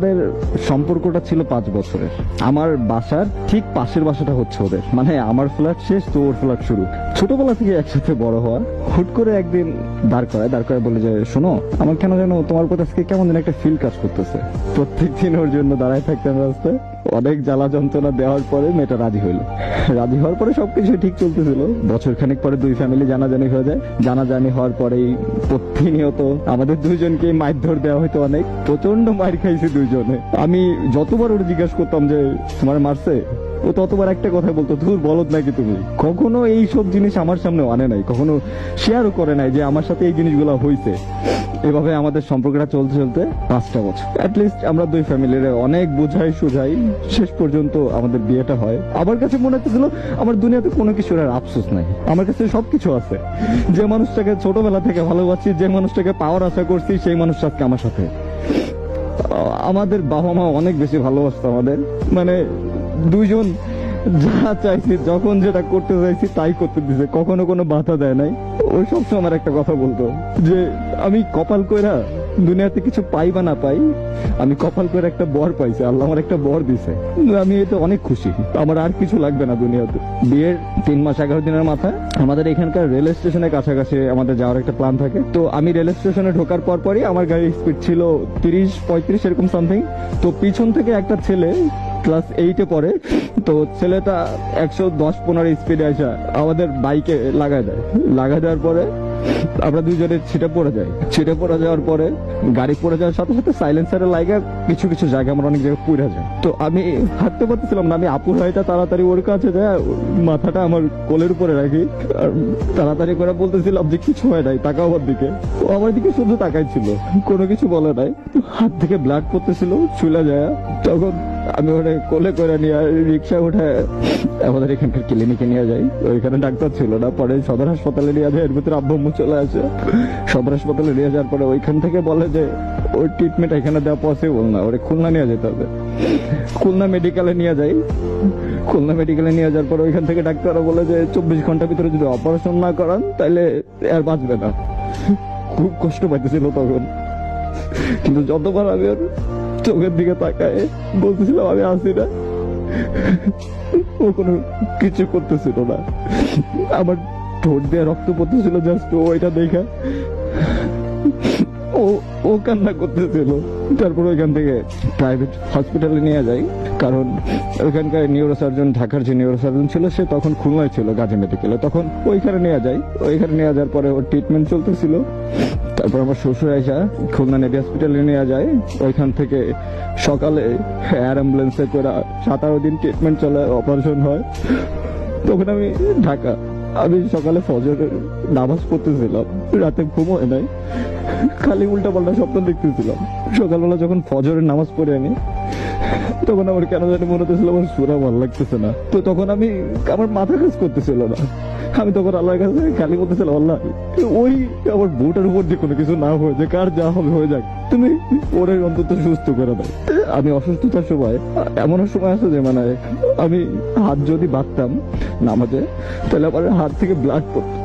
ওদের সম্পর্কটা ছিল 5 বছরের। আমার বাসার ঠিক পাশের বাসাটা হচ্ছে ওদের, মানে আমার ফ্ল্যাট শেষ তো ওর ফ্ল্যাট শুরু। ছোটবেলা থেকে একসাথে বড় হওয়া। হুট করে একদিন দাঁড় করায় বলে যে, শোনো, আমার কেন যেন তোমার প্রতি আজকে কেমন যেন একটা ফিল কাজ করতেছে। প্রত্যেকদিন ওর জন্য দাঁড়ায় থাকতাম রাস্তায়। অনেক জ্বালা যন্ত্রণা দেওয়ার পরে মেয়েটা রাজি হইলো। রাজি হওয়ার পরে সবকিছু ঠিক চলতেছিল। বছর খানিক পরে দুই ফ্যামিলি জানাজানি হয়ে যায়। জানাজানি হওয়ার পরেই প্রতিনিয়ত আমাদের দুইজনকে মারধর দেওয়া হয়তো, অনেক প্রচন্ড মার খাইছে দুইজনে। আমি যতবার ওর জিজ্ঞাসা করতাম যে তোমার মারছে, ও ততবার একটা কথা বলতো, ধুর বলদ নাকি তুমি। কখনো এই সব জিনিস আমার সামনে আনে নাই, কখনো শেয়ারও করে নাই যে আমার সাথে এই জিনিসগুলো হয়েছে। এভাবে আমাদের সম্পর্কটা চলতে চলতে 5টা বছর অ্যাটলিস্ট আমরা দুই ফ্যামিলির অনেক বোঝাই সুঝাই শেষ পর্যন্ত আমাদের বিয়েটা হয়। আমার কাছে মনে হচ্ছিল আমার দুনিয়াতে কোনো কিছুর আর আফসোস নাই, আমার কাছে সবকিছু আছে। যে মানুষটাকে ছোটবেলা থেকে ভালোবাসি, যে মানুষটাকে পাওয়ার আশা করছি, সেই মানুষটা আজকে আমার সাথে। আমাদের বাবা মা অনেক বেশি ভালোবাসতো আমাদের, মানে দুইজন যা চাইছি, যখন যেটা করতে চাইছি তাই করতে দিছে, কখনো কোনো বাধা দেয় নাই। ওই সবসময় আমার একটা কথা বলতো যে আমি কপাল কইরা দুনিয়াতে কিছু পাই বা না পাই, আমি কপাল করে একটা বর পাইছি, আল্লাহ আমার একটা বর দিছে, আমি এতে অনেক খুশি, আমার আর কিছু লাগবে না দুনিয়াতে। বিয়ের 3 মাস 11 দিনের মাথায় আমাদের এখানকার রেল স্টেশনের কাছাকাছি আমাদের যাওয়ার একটা প্ল্যান থাকে। তো আমি রেল স্টেশনে ঢোকার পরই আমার গাড়ির স্পিড ছিল 30-35 এরকম সামথিং। তো পিছন থেকে একটা ছেলে ক্লাস 8-এ পড়ে, তো ছেলেটা 110-15 স্পিডে আসা আমাদের বাইকে লাগাই দেওয়ার পরে আমরা দুইজনে ছিটে পড়ে যাওয়ার পরে গাড়ি পড়ে যাওয়ার সাথে সাথে সাইলেন্সারের লাগা কিছু কিছু জায়গা আমরা অনেক জায়গায় পুড়ে যায়। তো আমি হাঁটতে পারতেছিলাম না, আমি আপুর হাইটা তাড়াতাড়ি ওর কাছে যায়, মাথাটা আমার কোলের উপরে রাখি আর তাড়াতাড়ি করে বলতেছিলাম যে কিছু হয় নাই, তাকাও আমার দিকে। ও আমার দিকে শুধু তাকাইছিল, কোনো কিছু বলে নাই। হাত থেকে ব্লাড পড়তেছিল, চুলা যায়। তখন আমি ওটা কোলে করে নিয়ে রিক্সা উঠে আমাদের এখানকার ক্লিনিকে নিয়ে যাই। ওইখানে ডাক্তার ছিল না, পরে সদর হাসপাতালে নিয়ে যায়। এর ভিতরে আব্বু চলে আসে। সদর হাসপাতালে নিয়ে যাওয়ার পরে ওইখান থেকে বলে যে ওর ট্রিটমেন্ট এখানে দেওয়া পসিবল না, ওরে খুলনা নিয়ে যেতে হবে। খুলনা মেডিকেলে নিয়ে যাই। খুলনা মেডিকেলে নিয়ে যাওয়ার পরে ওইখান থেকে ডাক্তাররা বলে যে 24 ঘন্টার ভিতরে যদি অপারেশন না করান তাহলে আর বাঁচবে না। খুব কষ্ট পাইতেছিল তখন, কিন্তু যতবার আমি ওর চোখের দিকে তাকায় বলতেছিলাম আমি আসি না, ও কোনো কিছু করতেছিল না। আমার ঠোঁট দিয়ে রক্ত পড়তেছিল, জাস্ট ওইটা দেখা ও কান্না করতেছিল। তারপর ওইখান থেকে প্রাইভেট হসপিটালে নিয়ে যাই, কারণ ওইখানকার নিউরোসার্জন, ঢাকার যে নিউরোসার্জন ছিল সে তখন খুলনায় ছিল গাজী মেডিকেলে, তখন ওইখানে নিয়ে যাই। ওইখানে নিয়ে যাওয়ার পরে ওর ট্রিটমেন্ট চলতেছিল। তারপর আমার শ্বশুর আইসা খুলনা নেভি হসপিটালে নিয়ে যায়। ওইখান থেকে সকালে এয়ার অ্যাম্বুলেন্সে করে 17 দিন ট্রিটমেন্ট চলে, অপারেশন হয়। তখন আমি ঢাকা, আমি সকালে ফজরের নামাজ পড়তেছিলাম, রাতে ঘুম হয় নাই, খালি উল্টা পাল্টা স্বপ্ন দেখতেছিলাম। সকালবেলা যখন ফজরের নামাজ পড়ে আমি, তখন আমার কেন জানি মনে হতেছিল আমার সুরা ভালো লাগতেছে না। তো তখন আমার মাথা কাজ করতেছিল না। আমি তখন আল্লাহর কাছে খালি বলতেছিলাম, আল্লাহ ওই আমার বউটার উপর যে কোনো কিছু না হয়ে যায়, কার যা হবে হয়ে যাক, তুমি ওরে অন্তত সুস্থ করে দাও। আমি অসুস্থতার সময় এমন সময় আছে যে মানে আমি হাত যদি বাঁধতাম নামাজে তাহলে আমার হাত থেকে ব্লাড পড়তো।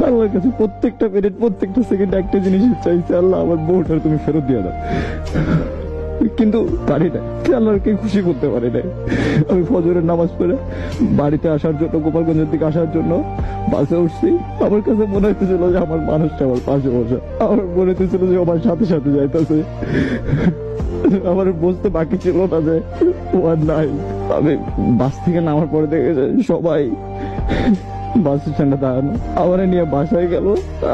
আল্লাহর কাছে প্রত্যেকটা মিনিট, প্রত্যেকটা সেকেন্ড একটা জিনিস চাইছে, আল্লাহ আমার বউটার তুমি ফেরত দিয়ে দাও। কিন্তু পারি না, আল্লাহকে খুশি করতে পারি না। আমি ফজরের নামাজ পড়ে বাড়িতে আসার জন্য, গোপালগঞ্জের দিকে আসার জন্য বাসে উঠছি। আমার কাছে মনে হইতেছিল যে আমার মানুষটা আমার পাশে বসে, আমার মনে হইতেছিল যে আমার সাথে সাথে যাইতেছে। আমার বুঝতে বাকি ছিল না যে ও আর নাই। আমি বাস থেকে নামার পরে দেখে সবাই বাস স্ট্যান্ডে দাঁড়ানো, আমার নিয়ে বাসায় গেল।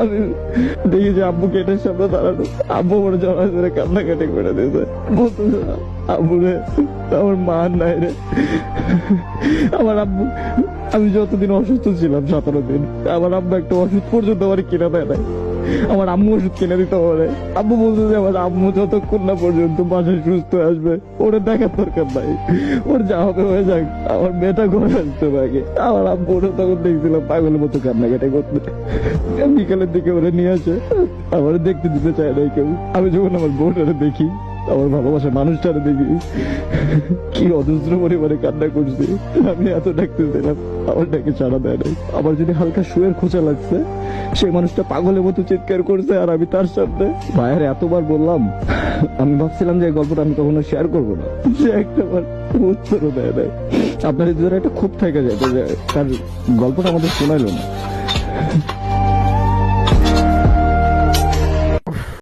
আমি দেখি যে আব্বু গেটের সামনে দাঁড়ানো, আব্বু আমার জড়া ধরে কান্নাকাটি করে দিয়েছে, বলতেছে আব্বু রে আমার মা নাই রে। আমার আব্বু, আমি যতদিন অসুস্থ ছিলাম 17 দিন, আমার আব্বু একটা ওষুধ পর্যন্ত আমার কিনা দেয় নাই। আমার আম্মু ওষুধ কিনে দিতে পারে। আব্বু বলতো যে আমার আম্মু যতক্ষণ না পর্যন্ত বাসায় সুস্থ আসবে ওরে দেখার দরকার নাই, ওর যা হবে হয়ে যাক, আমার মেয়েটা ঘরে আসতে পারে। আমার আব্বু ওরা তখন দেখছিলাম পাগলের মতো কান্নাকাটি করতে। বিকালের দিকে ওরা নিয়ে আসে, আমার দেখতে দিতে চায় না কেউ। আমি যখন আমার বোনটা দেখি আমার ভালোবাসা মানুষটারে দেখি কি অজস্র পরিমাণে কান্না করছি। আমি এত ডাকতেছিলাম, আমার ডাকে সাড়া দেয় নাই। আমার যদি হালকা শুয়ের খোঁচা লাগছে, সেই মানুষটা পাগলের মতো চিৎকার করছে, আর আমি তার সামনে ভাইয়ের এতবার বললাম। আমি ভাবছিলাম যে এই গল্পটা আমি কখনো শেয়ার করবো না, সে একটা বার উত্তরও দেয় নাই। আপনার এই দুজনের একটা খুব থেকে যায় যে তার গল্পটা আমাদের শোনাইলো না।